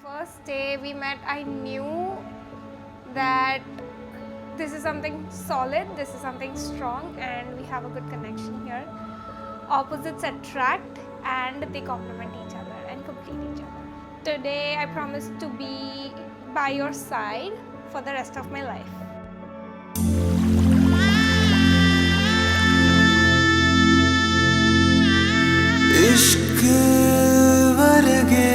first day we met, I knew that this is something solid, this is something strong, and we have a good connection here. Opposites attract and they complement each other and complete each other. Today I promise to be by your side for the rest of my life. इश्क वर्गे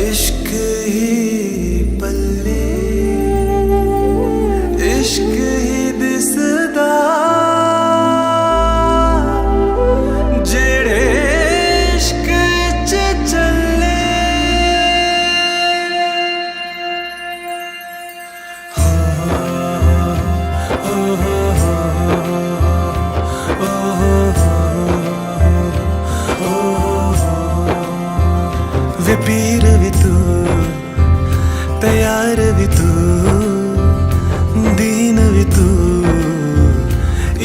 इश्क ही पल्ले इश्क ही दिसदा जेड़े इश्क च चले वे पीर भी तू तैयार भी तू दीन भी तू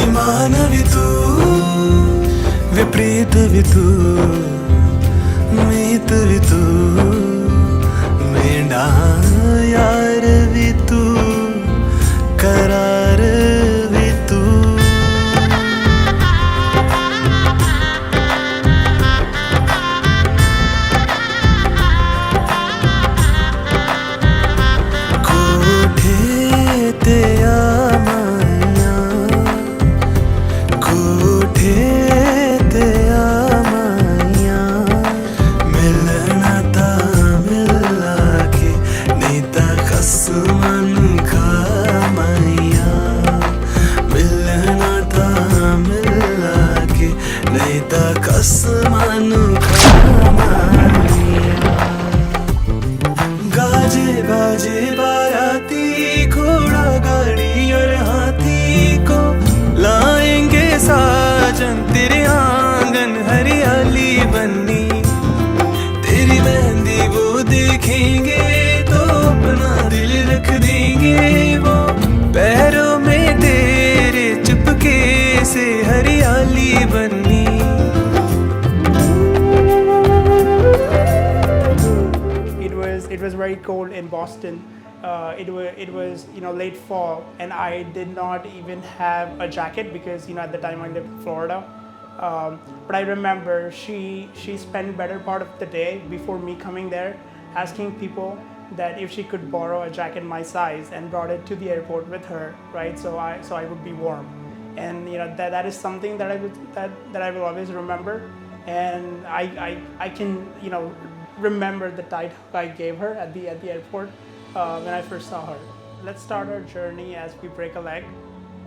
ईमान भी तू वे प्रीत भी तू मीत भी तू मेरा यार भी तू करार भी तू गाजे बाजे बाराती घोड़ा गाड़ी और हाथी को लाएंगे साजन तेरे आंगन हरियाली बन्नी तेरी मेहंदी वो देखेंगे तो अपना दिल रख देंगे वो पैरों में तेरे चुपके से हरियाली बन्नी It was very cold in Boston. It was late fall, and I did not even have a jacket because at the time I lived in Florida. But I remember she spent better part of the day before me coming there, asking people that if she could borrow a jacket my size and brought it to the airport with her, right? So I would be warm, and that is something that I will always remember, and I can remember the tight hug I gave her at the airport when I first saw her. Let's start our journey as we break a leg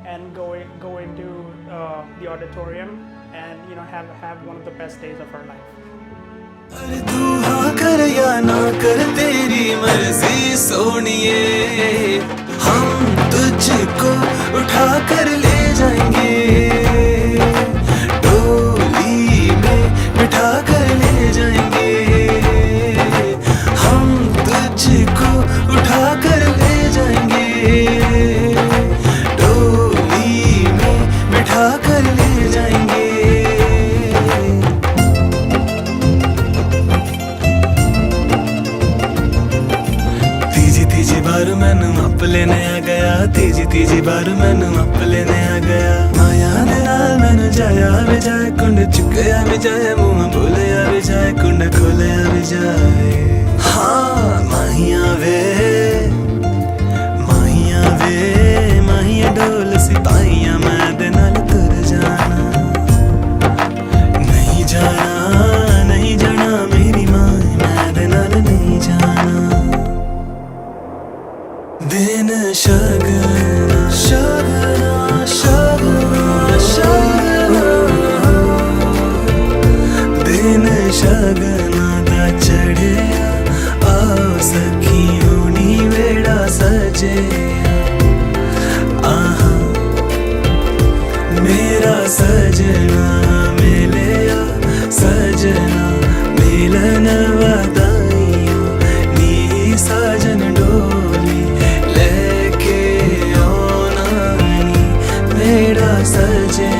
and go into the auditorium and have one of the best days of our life. अरे तू हाँ कर या ना कर तेरी मर्जी सोनिए हम तुझको उठा कर ले जाएंगे डोली में बिठा कर ले जाएंगे तुझको उठा कर ले जाएंगे डोली में बिठा कर ले जाएंगे तीजी बार मैनू अप लेने आ गया तीजी बार मैनू अप लेने आ गया माया दे नाल मैनू जाया भी जाए कुंड चुकया भी जाए मुंह बोलिया भी जाए कुंड खोलिया भी जाए हाँ माहिया वे माहिया डोल सिपाहियां मैं दे नाल तुर जाना नहीं जाना मेरी माँ मैं दे नाल नहीं जाना दिन शगना शगना शगना शगना दिन शगना दा चढ़िया आओ सखी होनी वेड़ा सजे आहा मेरा सजना मिलिया सजना मिलन वादाइयों नी साजन डोली लेके आना नी मेरा सजे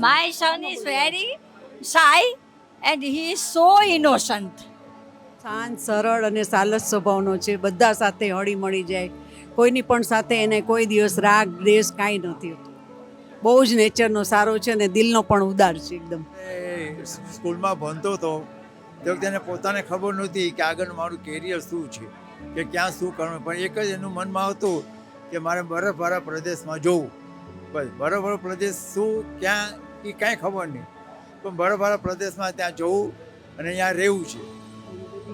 My son is very shy and he is so innocent. શાંત સરળ અને સાલસ સ્વભાવનો છે, બધા સાથે હળીમળી જાય, કોઈની પણ સાથે એને કોઈ દિવસ રાગ દ્વેષ કાંઈ નથી હોતું. બહુ જ નેચરનો સારો છે અને દિલનો પણ ઉદાર છે એકદમ. એ સ્કૂલમાં ભણતો હતો તે વખતે એને પોતાને ખબર નહોતી કે આગળ મારું કેરિયર શું છે, કે ક્યાં શું કરવું, પણ એક જ એનું મનમાં હતું કે મારે બરફવાળા પ્રદેશમાં જવું. બસ બરફવાળો પ્રદેશ શું ક્યાં એ કાંઈ ખબર નહીં, પણ બરફવાળા પ્રદેશમાં ત્યાં જવું અને અહીંયા રહેવું છે.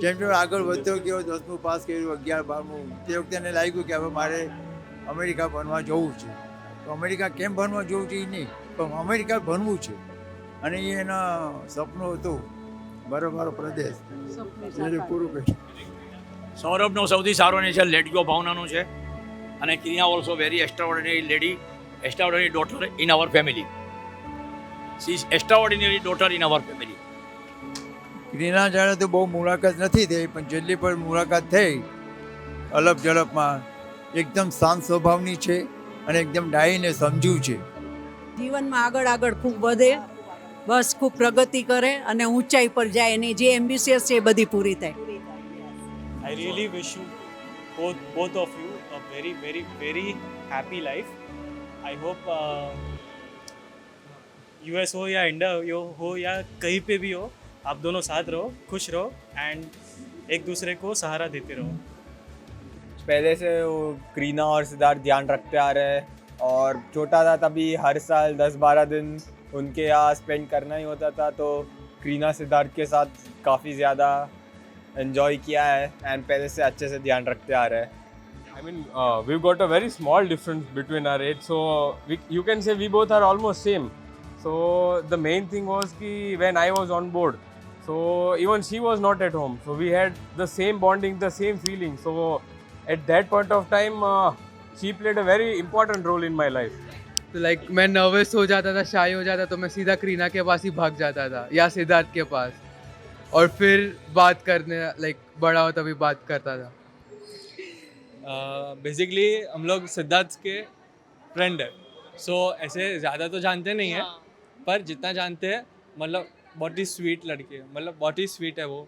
જેમ જેમ આગળ વધતો ગયો, 10મું પાસ કર્યું, 11, 12મું, તે વખતે એને લાગ્યું કે હવે મારે અમેરિકા ભણવા જવું છે. તો અમેરિકા કેમ ભણવા જવું છે એ નહીં, પણ અમેરિકા ભણવું છે અને એ એના સપનું હતું બરફવાળો પ્રદેશ. એટલે પૂરું કર્યું. સૌરભનો સૌથી સારો નેચર લેટ ગો ભાવનાનું છે, અને ક્રિયા also very extraordinary lady, extraordinary daughter in our family. She is extraordinary daughter in our family. Krina જાણે તો બહુ મુલાકાત નથી થઈ, પણ જેટલી પણ મુલાકાત થઈ અલપ ઝલપમાં એકદમ શાંત સ્વભાવની છે અને એકદમ ડાહીને સમજ્યું છે. જીવનમાં આગળ આગળ ખૂબ વધે, બસ ખૂબ પ્રગતિ કરે અને ઊંચાઈ પર જાય, એની જે એમ્બિશિયસ છે એ બધી પૂરી થાય. I really wish you both of you a very very very happy life. I hope US हो या इंडिया हो या कहीं पे भी हो, आप दोनों साथ रहो, खुश रहो एंड एक दूसरे को सहारा देते रहो. पहले से वो करीना और सिद्धार्थ ध्यान रखते आ रहे हैं, और छोटा था तभी हर साल 10-12 दिन उनके यहाँ स्पेंड करना ही होता था, तो करीना सिद्धार्थ के साथ काफ़ी ज़्यादा एंजॉय किया है एंड पहले से अच्छे से ध्यान रखते आ रहे हैं. I mean, we've got a very small difference between our age, so you can say we both are almost same. So the main thing was कि when I was on board, so even she was not at home, so we had the same bonding, the same feeling. So at that point of time, she played a very important role in my life. तो like मैं nervous हो जाता था, शाय हो जाता, तो मैं सीधा करीना के पास ही भाग जाता था या सिद्धार्थ के पास, और फिर बात करने लाइक बड़ा हो तभी बात करता था. बेसिकली हम लोग सिद्धार्थ के फ्रेंड है, सो ऐसे ज़्यादा तो जानते नहीं हैं, पर जितना जानते हैं मतलब बहुत ही स्वीट लड़की है, मतलब बहुत ही स्वीट है वो,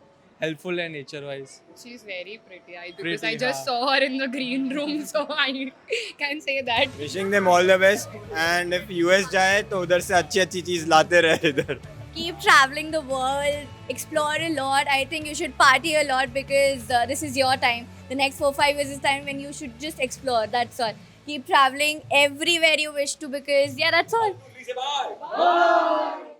helpful है nature wise. She's very pretty. Because Pretty, I just हाँ. saw her in the green room, so I can say that. Wishing them all the best, and if US जाए तो उधर से अच्छी अच्छी चीज़ लाते रहे इधर. Keep traveling the world, explore a lot. I think you should party a lot because this is your time. The next 4-5 years is time when you should just explore. That's all. Keep traveling everywhere you wish to because yeah, that's all. Bye.